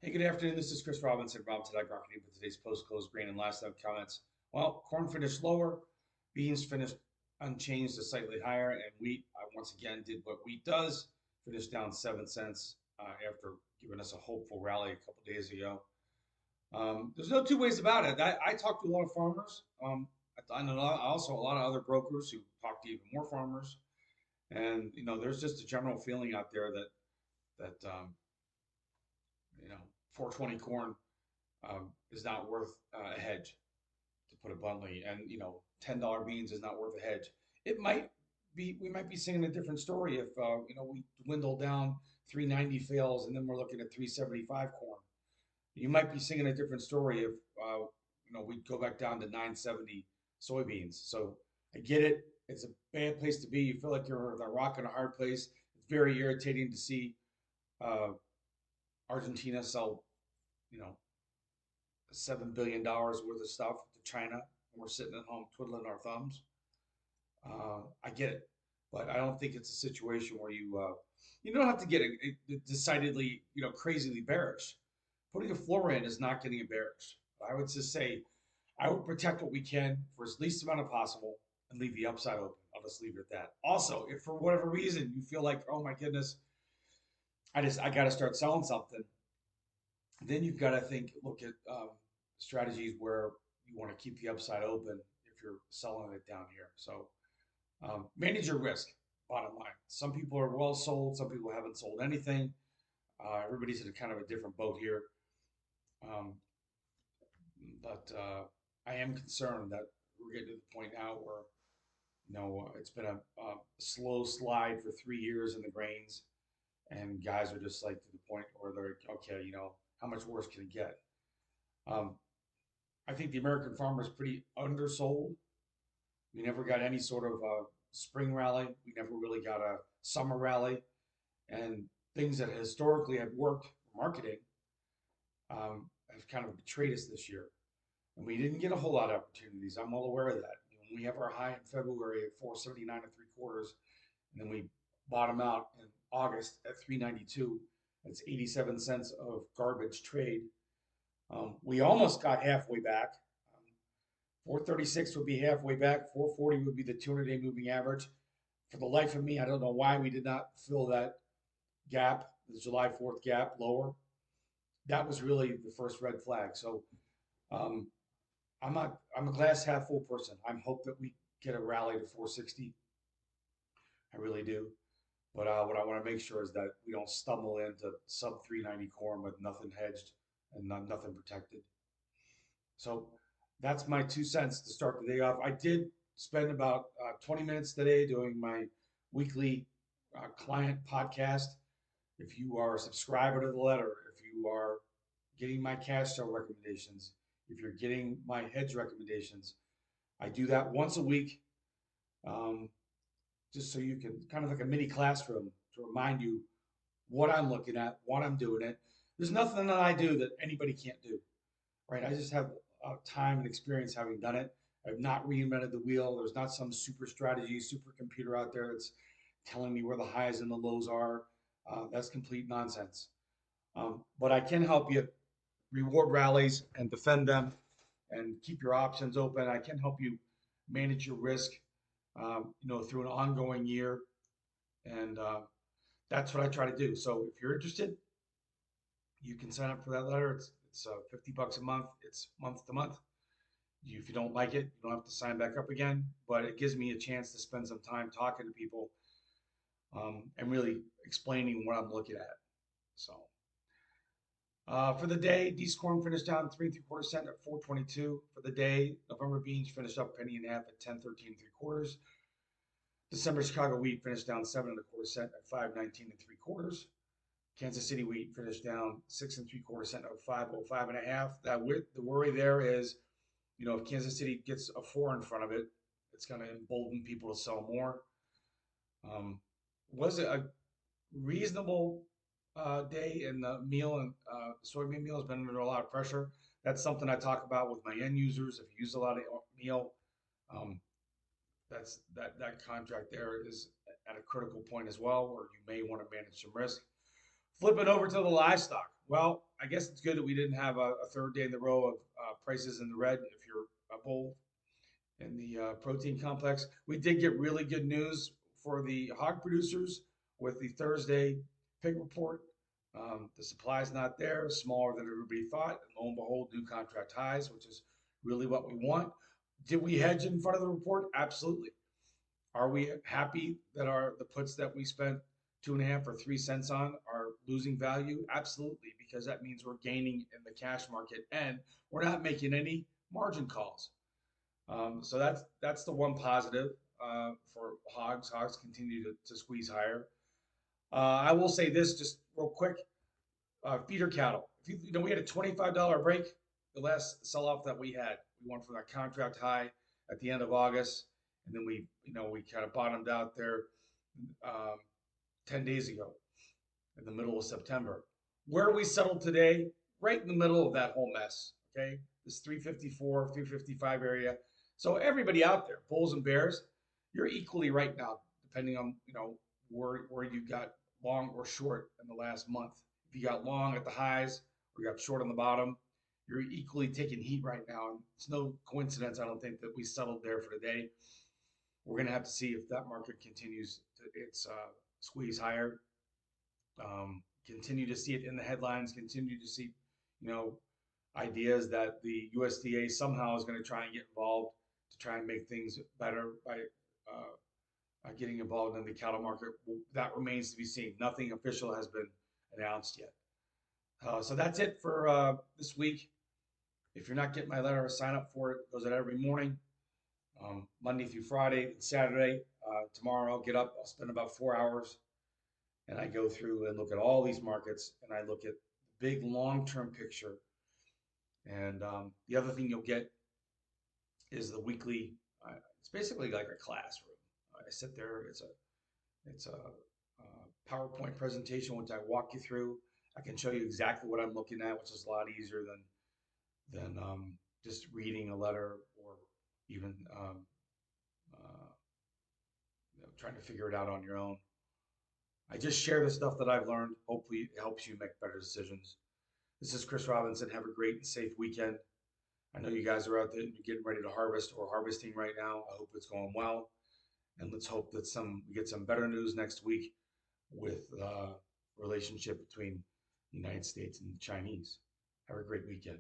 Hey, good afternoon. This is Chris Robinson, Rob Today Marketing with today's post-close grain and livestock comments. Well, corn finished lower, beans finished unchanged to slightly higher, and wheat once again did what wheat does, finished down 7 cents after giving us a hopeful rally a couple days ago. There's no two ways about it. I talked to a lot of farmers. I know also a lot of other brokers who talk to even more farmers, and there's just a general feeling out there that 420 corn is not worth a hedge, to put it bluntly. And $10 beans is not worth a hedge. It might be we might be singing a different story if we dwindle down 390 fails and then we're looking at 375 corn. You might be singing a different story if we go back down to 970 soybeans. So I get it. It's a bad place to be. You feel like you're a rock in a hard place. It's very irritating to see uh, Argentina sell, you know, $7 billion worth of stuff to China, and we're sitting at home twiddling our thumbs. I get it, but I don't think it's a situation where you don't have to get decidedly crazily bearish. Putting a floor in is not getting a bearish. I would just say I would protect what we can for as least amount of possible and leave the upside open. I'll just leave it at that. Also, if for whatever reason you feel like, oh my goodness, I got to start selling something, then you've got to look at strategies where you want to keep the upside open if you're selling it down here. So manage your risk. Bottom line, some people are well sold, some people haven't sold anything. Everybody's in a kind of a different boat here, um, but I am concerned that we're getting to the point now where it's been a slow slide for 3 years in the grains, and guys are just like to the point where they're okay. How much worse can it get? Um, I think the American farmer is pretty undersold. We never got any sort of spring rally. We never really got a summer rally, and things that historically had worked for marketing have kind of betrayed us this year. And we didn't get a whole lot of opportunities. I'm well aware of that. When we have our high in February at 479 and three quarters, and then we bottom out in August at 392. That's 87 cents of garbage trade. We almost got halfway back. 436 would be halfway back. 440 would be the 200-day moving average. For the life of me, I don't know why we did not fill that gap, the July 4th gap lower. That was really the first red flag. So um, I'm a glass half full person. I'm hope that we get a rally to 460. I really do. But what I want to make sure is that we don't stumble into sub 390 corn with nothing hedged and nothing protected. So that's my 2 cents to start the day off. I did spend about 20 minutes today doing my weekly client podcast. If you are a subscriber to the letter, if you are getting my cash sale recommendations, if you're getting my hedge recommendations, I do that once a week, um, just so you can kind of like a mini classroom to remind you what I'm looking at, what I'm doing it. There's nothing that I do that anybody can't do, right? I just have time and experience having done it. I've not reinvented the wheel. There's not some super strategy, super computer out there that's telling me where the highs and the lows are. That's complete nonsense. But I can help you reward rallies and defend them and keep your options open. I can help you manage your risk, through an ongoing year. And that's what I try to do. So if you're interested, you can sign up for that letter. It's $50 a month. It's month to month. If you don't like it, you don't have to sign back up again. But it gives me a chance to spend some time talking to people, and really explaining what I'm looking at. So for the day, D's corn finished down 3 3/4 cent at 422 for the day. November beans finished up penny and a half at 10.13 3/4. December Chicago wheat finished down 7 1/4 cent at 5.19 3/4. Kansas City wheat finished down 6 3/4 cent at 5.05 1/2. The worry there is, if Kansas City gets a four in front of it, it's going to embolden people to sell more. Was it a reasonable day in the meal, and soybean meal has been under a lot of pressure? That's something I talk about with my end users. If you use a lot of meal, um, that contract there is at a critical point as well, where you may want to manage some risk. Flip it over to the livestock. Well, I guess it's good that we didn't have a third day in the row of prices in the red if you're a bull in the protein complex. We did get really good news for the hog producers with the Thursday pig report. The supply is not there, smaller than everybody thought. And lo and behold, new contract highs, which is really what we want. Did we hedge in front of the report? Absolutely. Are we happy that the puts that we spent 2.5 or 3 cents on are losing value? Absolutely, because that means we're gaining in the cash market and we're not making any margin calls. So that's the one positive for hogs. Hogs continue to squeeze higher. I will say this just real quick: feeder cattle. If we had a $25 break the last sell off that we had. We went from that contract high at the end of August, and then we kind of bottomed out there um, 10 days ago in the middle of September. Where we settled today, right in the middle of that whole mess. Okay, this 354, 355 area. So everybody out there, bulls and bears, you're equally right now, depending on where you got long or short in the last month. If you got long at the highs or you got short on the bottom, you're equally taking heat right now. And it's no coincidence, I don't think, that we settled there for today. We're going to have to see if that market continues its squeeze higher. Continue to see it in the headlines. Continue to see, you know, ideas that the USDA somehow is going to try and get involved to try and make things better by getting involved in the cattle market. That remains to be seen. Nothing official has been announced yet. So that's it for this week. If you're not getting my letter, sign up for it. It goes out every morning, Monday through Friday and Saturday. Tomorrow I'll get up. I'll spend about 4 hours and I go through and look at all these markets and I look at the big long-term picture. And the other thing you'll get is the weekly. It's basically like a classroom. I sit there. It's a PowerPoint presentation which I walk you through. I can show you exactly what I'm looking at, which is a lot easier than just reading a letter or even trying to figure it out on your own. I just share the stuff that I've learned. Hopefully, it helps you make better decisions. This is Chris Robinson. Have a great and safe weekend. I know you guys are out there getting ready to harvest or harvesting right now. I hope it's going well. And let's hope that we get some better news next week with relationship between the United States and the Chinese. Have a great weekend.